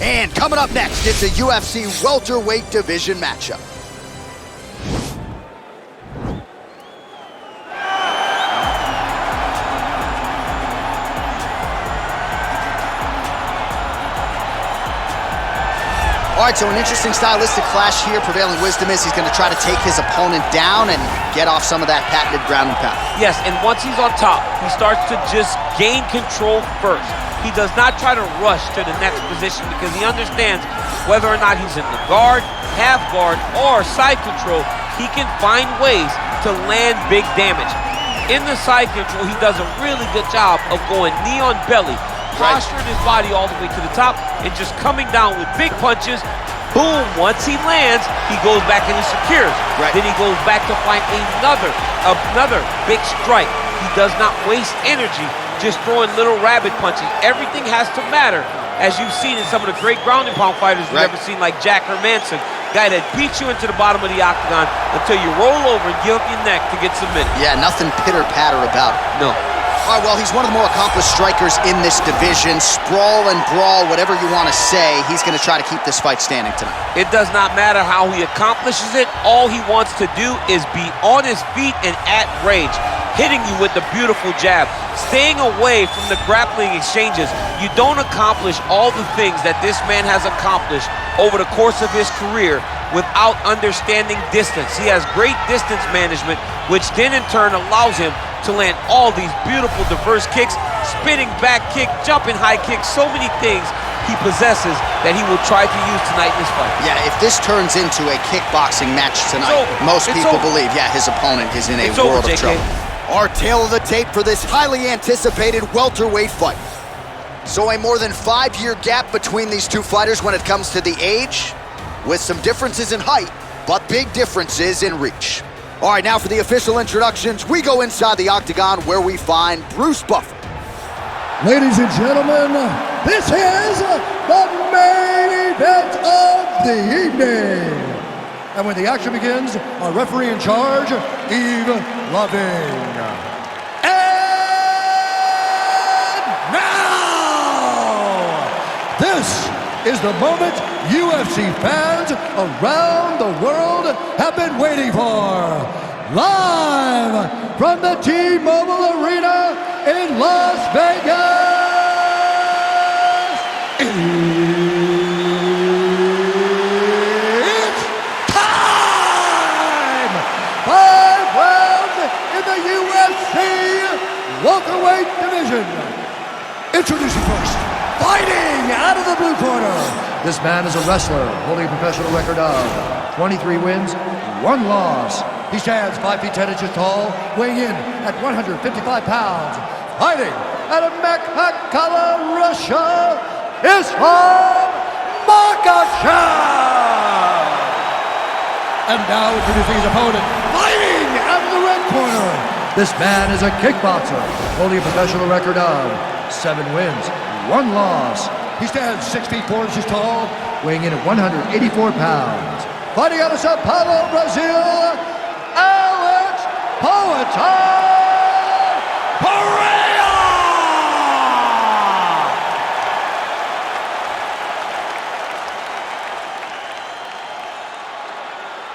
And coming up next, it's a UFC welterweight division matchup. All right, so an interesting stylistic clash here. Prevailing wisdom is he's going to try to take his opponent down and get off some of that patented ground and pound. Yes, and once he's on top, he starts to just gain control first. He does not try to rush to the next position because he understands whether or not he's in the guard, half guard, or side control, he can find ways to land big damage. In the side control, he does a really good job of going knee on belly, posturing his body all the way to the top, and just coming down with big punches. Boom, once he lands, he goes back and he secures. Then he goes back to find another big strike. He does not waste energy just throwing little rabbit punches. Everything has to matter, as you've seen in some of the great ground and pound fighters we've ever seen, like Jack Hermanson, guy that beats you into the bottom of the octagon until you roll over and give up your neck to get submitted. Yeah, nothing pitter-patter about it. No. All right, well, he's one of the more accomplished strikers in this division. Sprawl and brawl, whatever you want to say, he's going to try to keep this fight standing tonight. It does not matter how he accomplishes it. All he wants to do is be on his feet and at range, hitting you with the beautiful jab, staying away from the grappling exchanges. You don't accomplish all the things that this man has accomplished over the course of his career without understanding distance. He has great distance management, which then in turn allows him to land all these beautiful diverse kicks, spinning back kick, jumping high kick, so many things he possesses that he will try to use tonight in this fight. Yeah, if this turns into a kickboxing match tonight, most people believe, yeah, his opponent is in a world of trouble. Our tale of the tape for this highly anticipated welterweight fight. So a more than 5-year gap between these two fighters when it comes to the age, with some differences in height, but big differences in reach. All right, now for the official introductions, we go inside the octagon where we find Bruce Buffer. Ladies and gentlemen, this is the main event of the evening. And when the action begins, our referee in charge, Yves Loving. And now, this is the moment UFC fans around the world have been waiting for. Live from the T-Mobile Arena in Las Vegas, it's time! 5 rounds in the UFC welterweight division. Introducing first, fighting out of the blue corner. This man is a wrestler holding a professional record of 23 wins, 1 loss. He stands 5 feet 10 inches tall, weighing in at 155 pounds. Fighting out of Makhachev, Russia, Usman Makhachev. And now introducing his opponent, fighting out of the red corner. This man is a kickboxer, holding a professional record of 7 wins, 1 loss. He stands 6 feet 4 inches tall, weighing in at 184 pounds. Fighting out of Sao Paulo, Brazil, Pereira!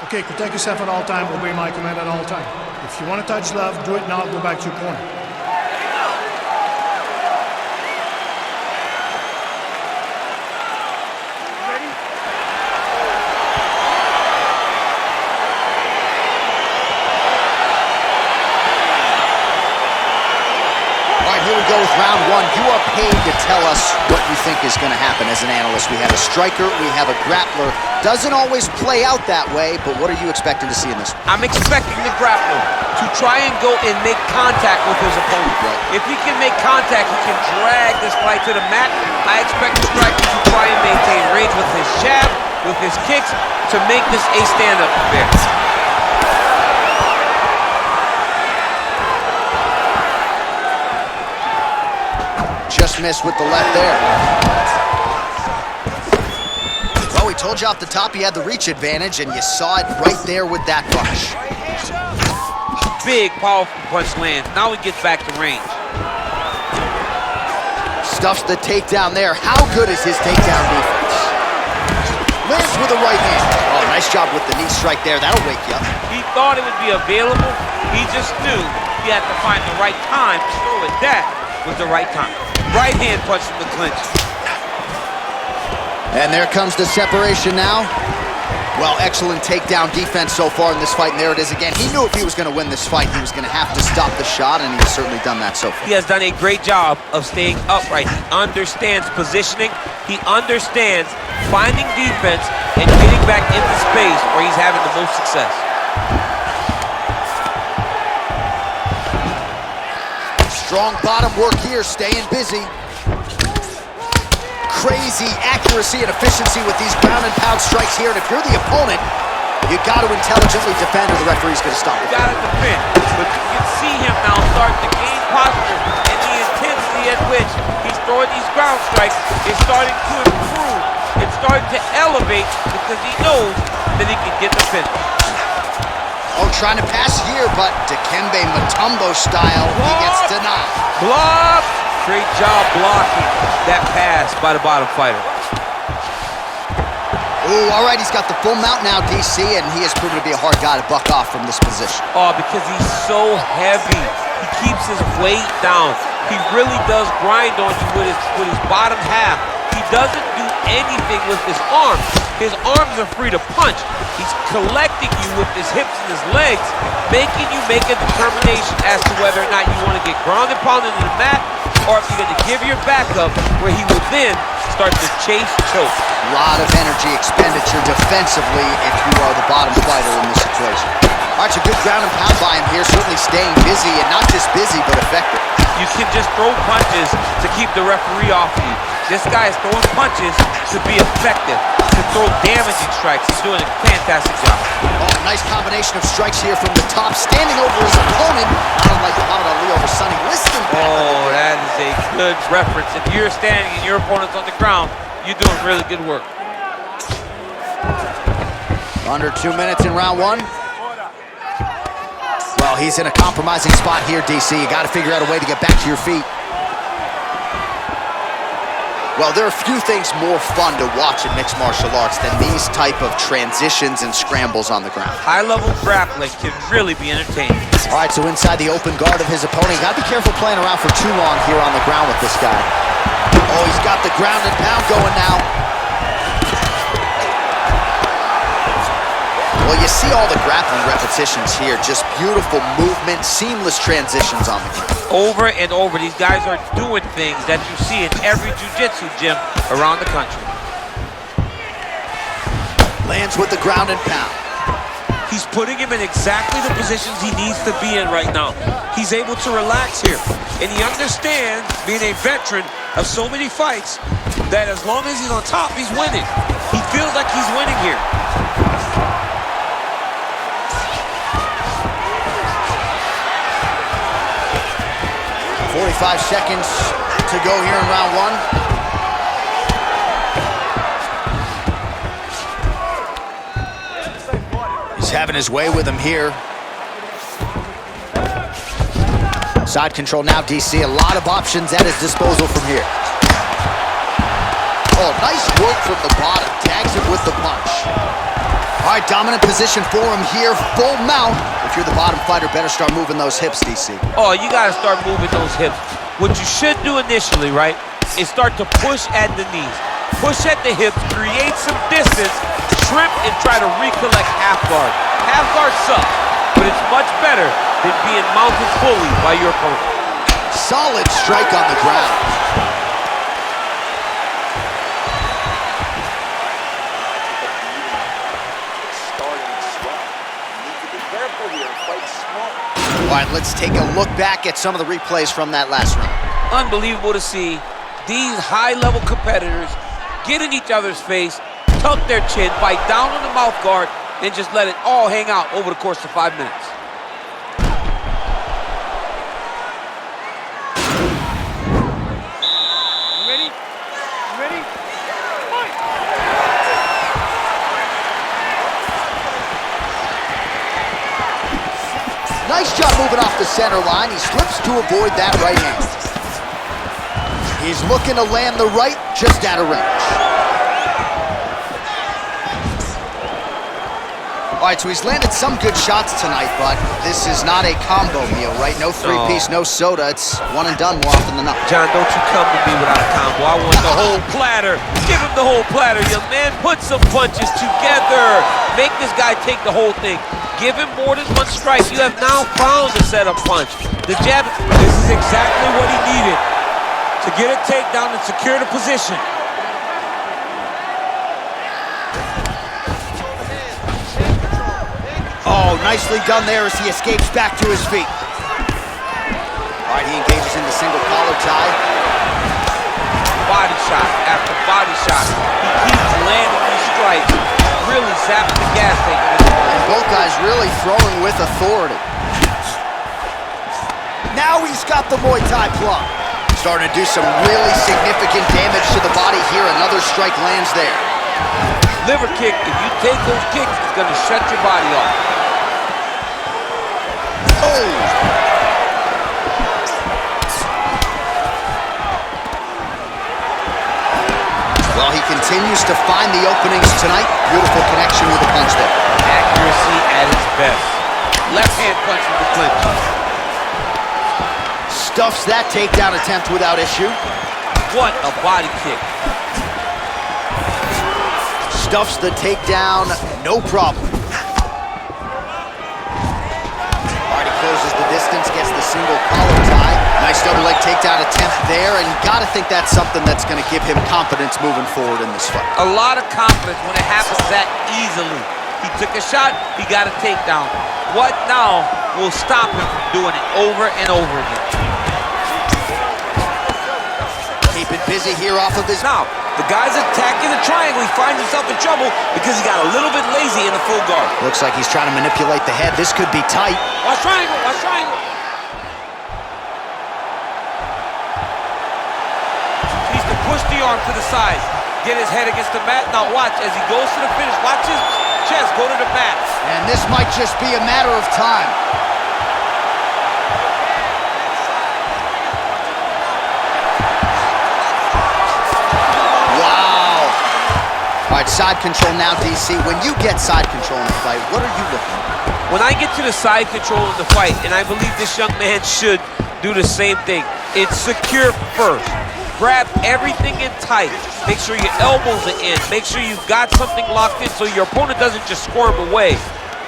Okay, protect yourself at all time, obey my command at all time. If you want to touch love, do it now, go back to your corner. Go with round 1. You are paid to tell us what you think is going to happen as an analyst. We have a striker, we have a grappler. Doesn't always play out that way, but what are you expecting to see in this one? I'm expecting the grappler to try and go and make contact with his opponent. If he can make contact, he can drag this fight to the mat. I expect the striker to try and maintain range with his jab, with his kicks, to make this a stand-up affair. Just missed with the left there. Well, we told you off the top he had the reach advantage, and you saw it right there with that punch. Big, powerful punch lands. Now he gets back to range. Stuffs the takedown there. How good is his takedown defense? Lands with a right hand. Oh, nice job with the knee strike there. That'll wake you up. He thought it would be available. He just knew he had to find the right time to throw it. That was the right time. Right hand punch from the clinch. And there comes the separation now. Well, excellent takedown defense so far in this fight, and there it is again. He knew if he was going to win this fight, he was going to have to stop the shot, and he's certainly done that so far. He has done a great job of staying upright. He understands positioning. He understands finding defense and getting back into space where he's having the most success. Strong bottom work here, staying busy. Crazy accuracy and efficiency with these ground and pound strikes here, and if you're the opponent, you got to intelligently defend or the referee's going to stop it. You got to defend, but you can see him now starting to gain posture, and the intensity at which he's throwing these ground strikes is starting to improve. It's starting to elevate because he knows that he can get the finish. Oh, trying to pass here, but Dikembe Mutombo style, he gets denied. Block! Great job blocking that pass by the bottom fighter. Ooh, all right, he's got the full mount now, DC, and he has proven to be a hard guy to buck off from this position. Oh, because he's so heavy. He keeps his weight down. He really does grind on you with his bottom half. He doesn't do anything with his arms. His arms are free to punch. He's collecting you with his hips and his legs, making you make a determination as to whether or not you want to get ground and pounded into the mat, or if you're going to give your back up, where he will then start to chase choke. A lot of energy expenditure defensively if you are the bottom fighter in this equation. All right, so good ground and pound by him here, certainly staying busy, and not just busy, but effective. You can just throw punches to keep the referee off of you. This guy is throwing punches to be effective, to throw damaging strikes. He's doing a fantastic job. Oh, nice combination of strikes here from the top, standing over his opponent, not unlike Muhammad Ali over Sonny Liston. Oh, that is a good reference. If you're standing and your opponent's on the ground, you're doing really good work. Under 2 minutes in round one. Well, he's in a compromising spot here, DC. You got to figure out a way to get back to your feet. Well, there are few things more fun to watch in mixed martial arts than these type of transitions and scrambles on the ground. High-level grappling can really be entertaining. All right, so inside the open guard of his opponent, you got to be careful playing around for too long here on the ground with this guy. Oh, he's got the ground and pound going now. Well, you see all the grappling repetitions here, just beautiful movement, seamless transitions on the ground. Over and over, these guys are doing things that you see in every jiu-jitsu gym around the country. Lands with the ground and pound. He's putting him in exactly the positions he needs to be in right now. He's able to relax here, and he understands, being a veteran of so many fights, that as long as he's on top, he's winning. He feels like he's winning here. 45 seconds to go here in round one. He's having his way with him here. Side control now, DC. A lot of options at his disposal from here. Oh, nice work from the bottom. Tags him with the punch. All right, dominant position for him here. Full mount. If you're the bottom fighter, better start moving those hips, DC. Oh, you got to start moving those hips. What you should do initially, right, is start to push at the knees. Push at the hips, create some distance, shrimp, and try to recollect half guard. Half guard sucks, but it's much better than being mounted fully by your opponent. Solid strike on the ground. All right, let's take a look back at some of the replays from that last round. Unbelievable to see these high-level competitors get in each other's face, tuck their chin, bite down on the mouth guard, and just let it all hang out over the course of 5 minutes. Ready? Ready? Fight! Nice job moving off the center line. He slips to avoid that right hand. He's looking to land the right, just out of range. All right, so he's landed some good shots tonight, but this is not a combo meal, right? No three-piece, no soda. It's one and done more often than not. John, don't you come to me without a combo. I want the whole platter. Give him the whole platter, young man. Put some punches together. Make this guy take the whole thing. Give him more than one strike. You have now found a setup punch. The jab. This is exactly what he needed to get a takedown and secure the position. Oh, nicely done there as he escapes back to his feet. All right, he engages in the single collar tie. Body shot after body shot. He keeps landing these strikes. Really zapping the gas tank. And both guys really throwing with authority. Now he's got the Muay Thai plug. Starting to do some really significant damage to the body here. Another strike lands there. Liver kick, if you take those kicks, it's going to shut your body off. Oh! Well, he continues to find the openings tonight. Beautiful connection with the punch there. Accuracy at its best. Left hand punch with the clinch. Stuffs that takedown attempt without issue. What a body kick. Stuffs the takedown, no problem. All right, he closes the distance, gets the single collar tie. Nice double leg takedown attempt there, and gotta think that's something that's gonna give him confidence moving forward in this fight. A lot of confidence when it happens that easily. He took a shot, he got a takedown. What now will stop him from doing it over and over again? Keep it busy here off of his... Now, the guy's attacking the triangle. He finds himself in trouble because he got a little bit lazy in the full guard. Looks like he's trying to manipulate the head. This could be tight. Watch triangle, watch triangle. Needs to push the arm to the side. Get his head against the mat. Now watch, as he goes to the finish, watch his chest go to the mat. And this might just be a matter of time. All right, side control now, DC. When you get side control in the fight, what are you looking at? When I get to the side control in the fight, and I believe this young man should do the same thing, it's secure first. Grab everything in tight. Make sure your elbows are in. Make sure you've got something locked in so your opponent doesn't just squirm away.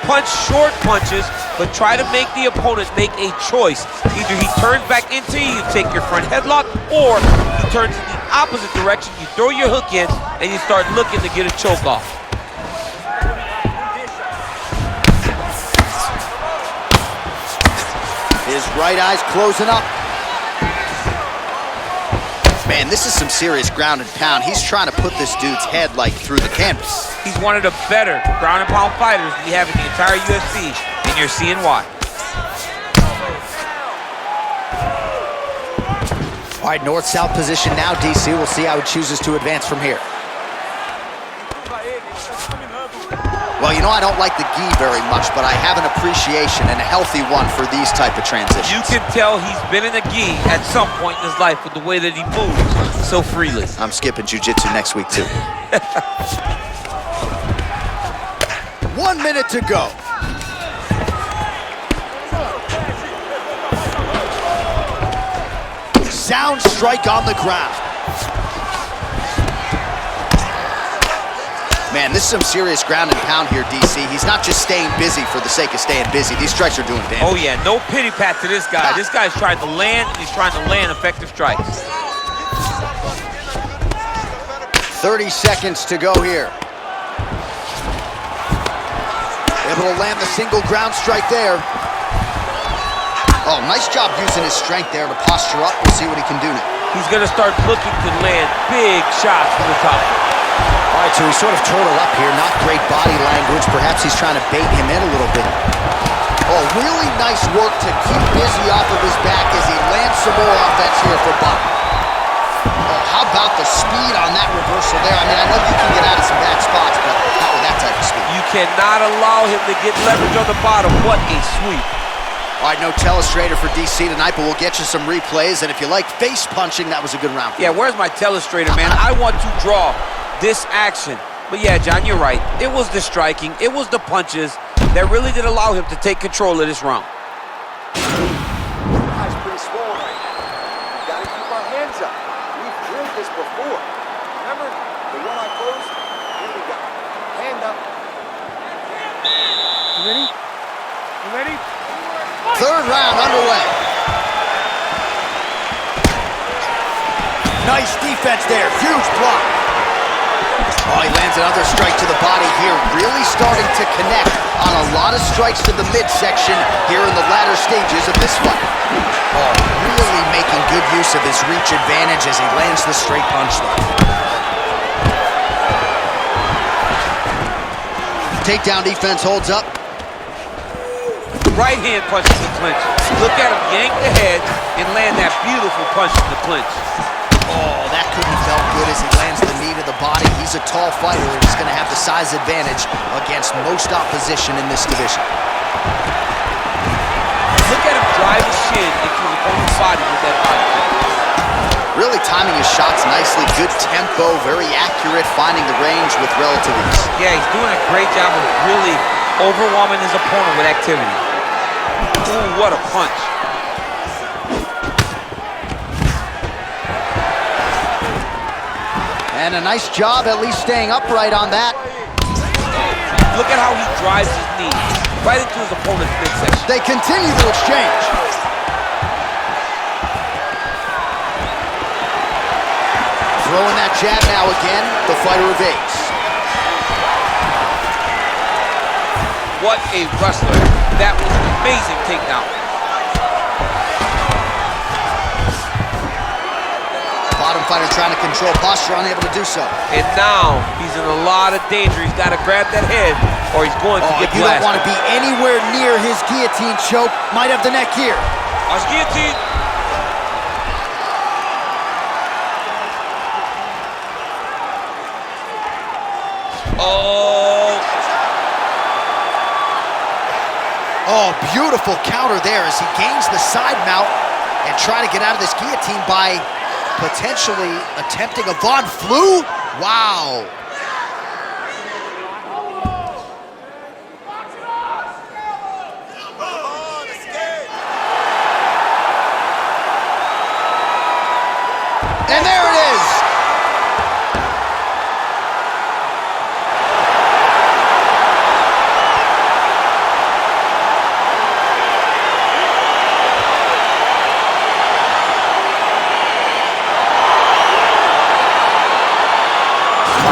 Punch short punches, but try to make the opponent make a choice. Either he turns back into you, you take your front headlock, or he turns in the opposite direction, you throw your hook in, and you start looking to get a choke off. His right eye's closing up. Man, this is some serious ground and pound. He's trying to put this dude's head like through the canvas. He's one of the better ground and pound fighters we have in the entire UFC, and you're seeing why. All right, north-south position now, DC. We'll see how he chooses to advance from here. Well, you know, I don't like the gi very much, but I have an appreciation and a healthy one for these type of transitions. You can tell he's been in a gi at some point in his life with the way that he moves so freely. I'm skipping jiu-jitsu next week, too. 1 minute to go. Sound strike on the ground. Man, this is some serious ground and pound here, DC. He's not just staying busy for the sake of staying busy. These strikes are doing damage. Oh, yeah, no pity pat to this guy. This guy's trying to land, and he's trying to land effective strikes. 30 seconds to go here. Able to land the single ground strike there. Oh, nice job using his strength there to posture up. We'll see what he can do now. He's going to start looking to land big shots from the top. All right, so he's sort of turtled up here. Not great body language. Perhaps he's trying to bait him in a little bit. Oh, really nice work to keep busy off of his back as he lands some more offense here for Buck. Oh, how about the speed on that reversal there? I mean, I know you can get out of some bad spots, but not with that type of speed. You cannot allow him to get leverage on the bottom. What a sweep. All right, no telestrator for DC tonight, but we'll get you some replays. And if you like face punching, that was a good round. Yeah, where's my telestrator, man? I want to draw this action. But yeah, John, you're right. It was the striking. It was the punches. that really did allow him to take control of this round. Guy's pretty swollen right now. We gotta keep our hands up. We've drilled this before. Remember the one I closed? Here we go. Hand up. You ready? You ready? Third round underway. Nice defense there. Huge block. Oh, he lands another strike to the body here. Really starting to connect on a lot of strikes to the midsection here in the latter stages of this fight. Oh, really making good use of his reach advantage as he lands the straight punch there. Takedown defense holds up. Right hand punch in the clinch. Look at him yank the head and land that beautiful punch in the clinch. Oh, that couldn't felt good as he lands the knee to the body. He's a tall fighter and he's going to have the size advantage against most opposition in this division. Look at him drive his shin into his opponent's body with that body kick. Really timing his shots nicely. Good tempo, very accurate, finding the range with relative ease. Yeah, he's doing a great job of really overwhelming his opponent with activity. Ooh, what a punch. And a nice job at least staying upright on that. Look at how he drives his knee right into his opponent's midsection. They continue to exchange. Throwing that jab now again, the fighter evades. What a wrestler. That was an amazing takedown. Bottom fighter trying to control posture, unable to do so. And now he's in a lot of danger. He's got to grab that head or he's going to get blasted. You don't want to be anywhere near his guillotine choke. Might have the neck here. Watch guillotine. Oh, beautiful counter there as he gains the side mount and try to get out of this guillotine by potentially attempting a Von Flue. Wow. And there it is.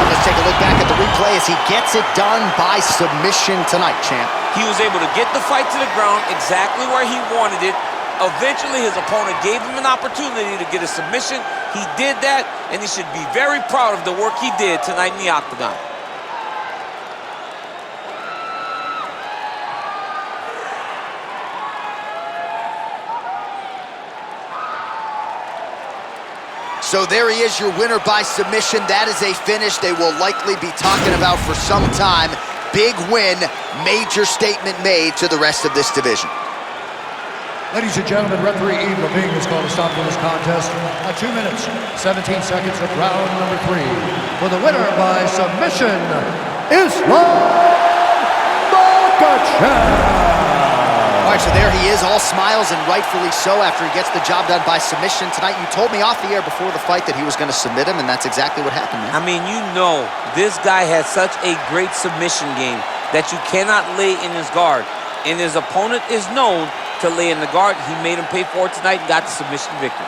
Let's take a look back at the replay as he gets it done by submission tonight, champ. He was able to get the fight to the ground exactly where he wanted it. Eventually, his opponent gave him an opportunity to get a submission. He did that, and he should be very proud of the work he did tonight in the octagon. So there he is, your winner by submission. That is a finish they will likely be talking about for some time. Big win, major statement made to the rest of this division. Ladies and gentlemen, referee Yves Levine is going to stop for this contest at 2 minutes, 17 seconds of round number 3. For the winner by submission, Usman Makhachev. All right, so there he is, all smiles and rightfully so after he gets the job done by submission tonight. You told me off the air before the fight that he was going to submit him, and that's exactly what happened, man. I mean, you know, this guy has such a great submission game that you cannot lay in his guard. And his opponent is known to lay in the guard. He made him pay for it tonight and got the submission victory.